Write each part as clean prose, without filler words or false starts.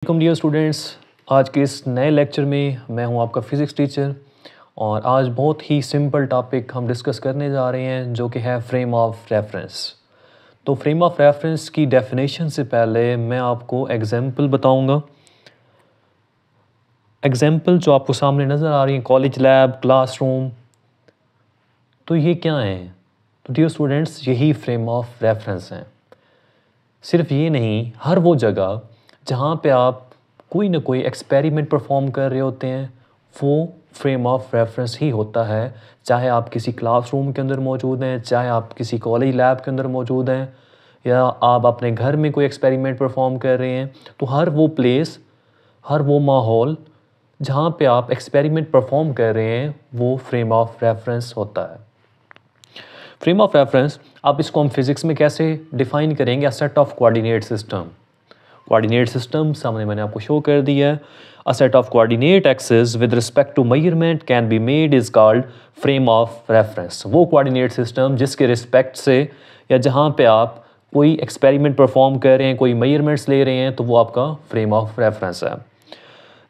Welcome dear students. आज के इस नए लेक्चर में मैं हूं आपका फ़िज़िक्स टीचर और आज बहुत ही सिंपल टॉपिक हम डिस्कस करने जा रहे हैं जो कि है फ्रेम ऑफ रेफरेंस। तो फ्रेम ऑफ रेफरेंस की डेफिनेशन से पहले मैं आपको एग्जांपल बताऊंगा। एग्जांपल जो आपको सामने नज़र आ रही है, कॉलेज लैब, क्लासरूम, तो ये क्या है? तो डियर स्टूडेंट्स, यही फ्रेम ऑफ रेफरेंस हैं। सिर्फ ये नहीं, हर वो जगह जहाँ पे आप कोई ना कोई एक्सपेरिमेंट परफॉर्म कर रहे होते हैं वो फ्रेम ऑफ रेफरेंस ही होता है। चाहे आप किसी क्लासरूम के अंदर मौजूद हैं, चाहे आप किसी कॉलेज लैब के अंदर मौजूद हैं, या आप अपने घर में कोई एक्सपेरिमेंट परफॉर्म कर रहे हैं, तो हर वो प्लेस, हर वो माहौल जहाँ पे आप एक्सपेरिमेंट परफॉर्म कर रहे हैं वो फ्रेम ऑफ रेफरेंस होता है। फ्रेम ऑफ रेफरेंस, आप इसको हम फिज़िक्स में कैसे डिफ़ाइन करेंगे? A set of coordinate system. Coordinate system सामने मैंने आपको शो कर दिया है। A set of coordinate axis with respect to measurement can be made is called frame of reference. वो कोऑर्डिनेट सिस्टम जिसके रिस्पेक्ट से या जहाँ पे आप कोई एक्सपेरिमेंट परफॉर्म कर रहे हैं, कोई मेजरमेंट्स ले रहे हैं, तो वो आपका फ्रेम ऑफ रेफरेंस है।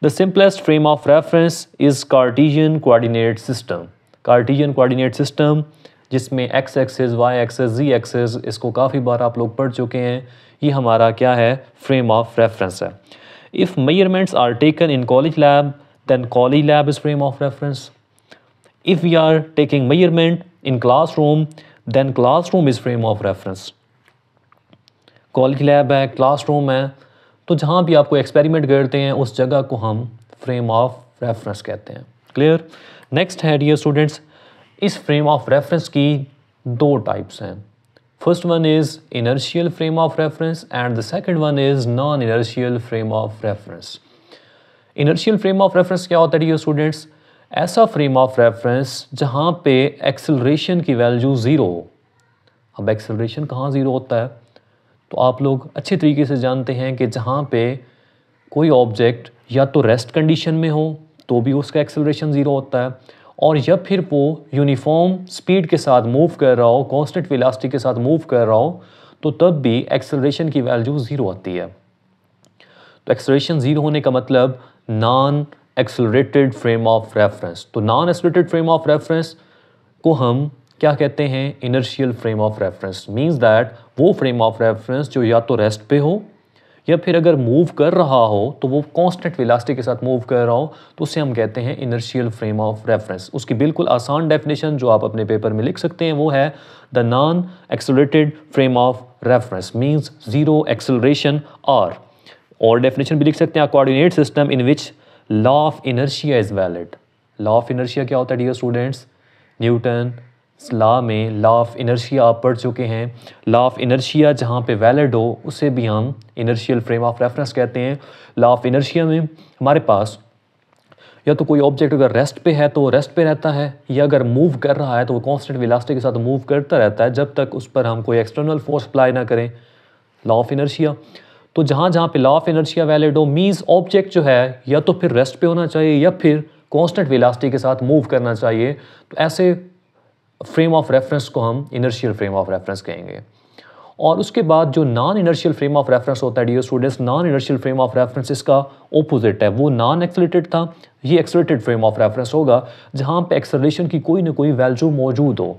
The simplest frame of reference is Cartesian coordinate system. Cartesian coordinate system जिसमें एक्स एक्सिस, वाई एक्सिस, जी एक्सिस, इसको काफ़ी बार आप लोग पढ़ चुके हैं। ये हमारा क्या है? फ्रेम ऑफ रेफरेंस है। If measurements are taken in college lab then college lab is frame of reference. If we are taking measurement in classroom then classroom is frame of reference. College lab है, classroom है, तो जहाँ भी आपको experiment करते हैं उस जगह को हम फ्रेम ऑफ रेफरेंस कहते हैं। क्लियर? नेक्स्ट है डियर स्टूडेंट्स, इस फ्रेम ऑफ रेफरेंस की दो टाइप्स हैं। First one is inertial frame of reference and the second one is non inertial frame of reference. Inertial frame of reference क्या होता है डियर स्टूडेंट्स? ऐसा frame of reference जहाँ पे एक्सेलरेशन की वैल्यू ज़ीरो हो। अब एक्सेलरेशन कहाँ ज़ीरो होता है? तो आप लोग अच्छे तरीके से जानते हैं कि जहाँ पे कोई ऑब्जेक्ट या तो रेस्ट कंडीशन में हो तो भी उसका एक्सेलरेशन ज़ीरो होता है, और या फिर वो यूनिफॉर्म स्पीड के साथ मूव कर रहा हो, कांस्टेंट वेलोसिटी के साथ मूव कर रहा हो, तो तब भी एक्सेलरेशन की वैल्यू ज़ीरो आती है। तो एक्सेलरेशन ज़ीरो होने का मतलब non accelerated frame of reference. तो non accelerated frame of reference को हम क्या कहते हैं? Inertial frame of reference. Means that वो फ्रेम ऑफ रेफरेंस जो या तो रेस्ट पे हो या फिर अगर मूव कर रहा हो तो वो कांस्टेंट वेलोसिटी के साथ मूव कर रहा हो, तो उसे हम कहते हैं इनर्शियल फ्रेम ऑफ रेफरेंस। उसकी बिल्कुल आसान डेफिनेशन जो आप अपने पेपर में लिख सकते हैं वो है the non accelerated frame of reference means zero acceleration. और डेफिनेशन भी लिख सकते हैं, coordinate system in which law of inertia is valid. Law of inertia क्या होता है डियर स्टूडेंट्स? न्यूटन लॉ में लॉ ऑफ इनर्शिया आप पढ़ चुके हैं। लॉ ऑफ इनर्शिया जहाँ पे वैलिड हो उसे भी हम इनर्शियल फ्रेम ऑफ रेफरेंस कहते हैं। लॉ ऑफ इनर्शिया में हमारे पास या तो कोई ऑब्जेक्ट अगर रेस्ट पे है तो वो रेस्ट पे रहता है, या अगर मूव कर रहा है तो वो कांस्टेंट वेलोसिटी के साथ मूव करता रहता है जब तक उस पर हम कोई एक्सटर्नल फोर्स अप्लाई ना करें। लॉ ऑफ इनर्शिया, तो जहाँ जहाँ पे लॉ ऑफ इनर्शिया वैलिड हो मीन्स ऑब्जेक्ट जो है या तो फिर रेस्ट पे होना चाहिए या फिर कांस्टेंट वेलोसिटी के साथ मूव करना चाहिए। तो ऐसे फ्रेम ऑफ रेफरेंस को हम इनर्शियल फ्रेम ऑफ रेफरेंस कहेंगे। और उसके बाद जो non inertial frame of reference होता है dear students, non inertial frame of reference इसका ऑपोजिट है। वो नॉन एक्सेलरेटेड था, ये एक्सेलरेटेड फ्रेम ऑफ रेफरेंस होगा जहाँ पे एक्सेलरेशन की कोई ना कोई वैल्यू मौजूद हो।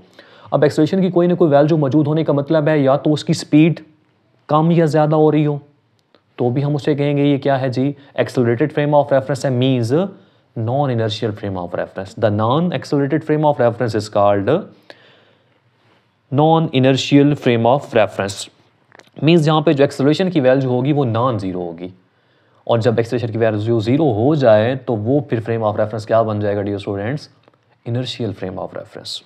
अब एक्सेलरेशन की कोई ना कोई वैल्यू मौजूद होने का मतलब है या तो उसकी स्पीड कम या ज़्यादा हो रही हो, तो भी हम उसे कहेंगे ये क्या है जी? एक्सेलरेटेड फ्रेम ऑफ रेफरेंस है, means non inertial frame of reference. The non accelerated frame of reference is called non inertial frame of reference. Means जहाँ पे जो एक्सेलरेशन की वैल्यू होगी वो नॉन ज़ीरो होगी, और जब एक्सेलरेशन की वैल्यू ज़ीरो हो जाए तो वो फिर फ्रेम ऑफ रेफरेंस क्या बन जाएगा dear students? Inertial frame of reference.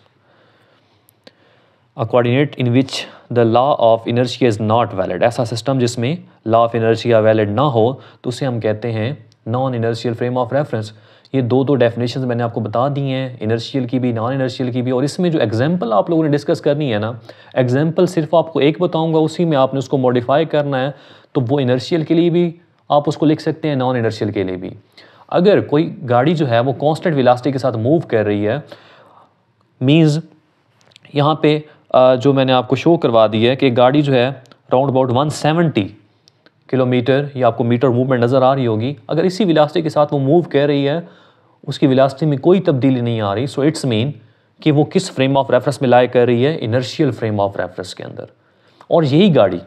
A coordinate in which the law of inertia is not valid. ऐसा सिस्टम जिसमें लॉ ऑफ इनर्शिया वैलिड ना हो तो उसे हम कहते हैं non inertial frame of reference. ये दो डेफिनेशंस मैंने आपको बता दी हैं, इनर्शियल की भी, नॉन इनर्शियल की भी। और इसमें जो एग्जांपल आप लोगों ने डिस्कस करनी है ना, एग्जांपल सिर्फ आपको एक बताऊंगा, उसी में आपने उसको मॉडिफाई करना है। तो वो इनर्शियल के लिए भी आप उसको लिख सकते हैं, नॉन इनर्शियल के लिए भी। अगर कोई गाड़ी जो है वो कांस्टेंट वेलोसिटी के साथ मूव कर रही है, मीन्स यहाँ पे जो मैंने आपको शो करवा दी है कि गाड़ी जो है राउंड अबाउट 170 किलोमीटर, या आपको मीटर मूवमेंट नज़र आ रही होगी, अगर इसी वेलोसिटी के साथ वो मूव कर रही है, उसकी वेलोसिटी में कोई तब्दीली नहीं आ रही, सो इट्स मीन कि वो किस फ्रेम ऑफ रेफरेंस में लाई कर रही है, इनर्शियल फ्रेम ऑफ रेफरेंस के अंदर। और यही गाड़ी,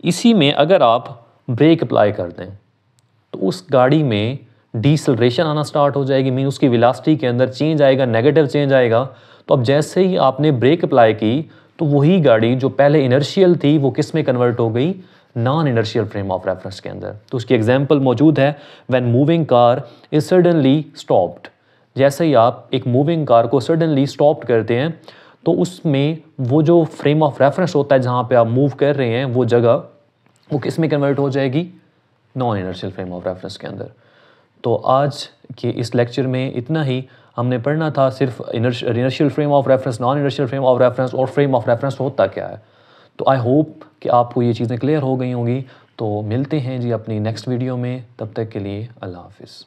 इसी में अगर आप ब्रेक अप्लाई कर दें तो उस गाड़ी में डिसलरेशन आना स्टार्ट हो जाएगी, मीन उसकी वेलोसिटी के अंदर चेंज आएगा, नेगेटिव चेंज आएगा। तो अब जैसे ही आपने ब्रेक अप्लाई की तो वही गाड़ी जो पहले इनर्शियल थी वो किस में कन्वर्ट हो गई, non inertial frame of reference के अंदर। तो उसकी एग्जांपल मौजूद है, when moving car is suddenly stopped. जैसे ही आप एक मूविंग कार को सडनली स्टॉप करते हैं तो उसमें वो जो फ्रेम ऑफ रेफरेंस होता है जहाँ पे आप मूव कर रहे हैं, वो जगह वो किस में कन्वर्ट हो जाएगी, non inertial frame of reference के अंदर। तो आज के इस लेक्चर में इतना ही। हमने पढ़ना था सिर्फ inertial frame of reference, non inertial frame of reference और फ्रेम ऑफ रेफरेंस होता क्या है। तो आई होप कि आपको ये चीज़ें क्लियर हो गई होंगी। तो मिलते हैं जी अपनी नेक्स्ट वीडियो में, तब तक के लिए अल्लाह हाफिज़।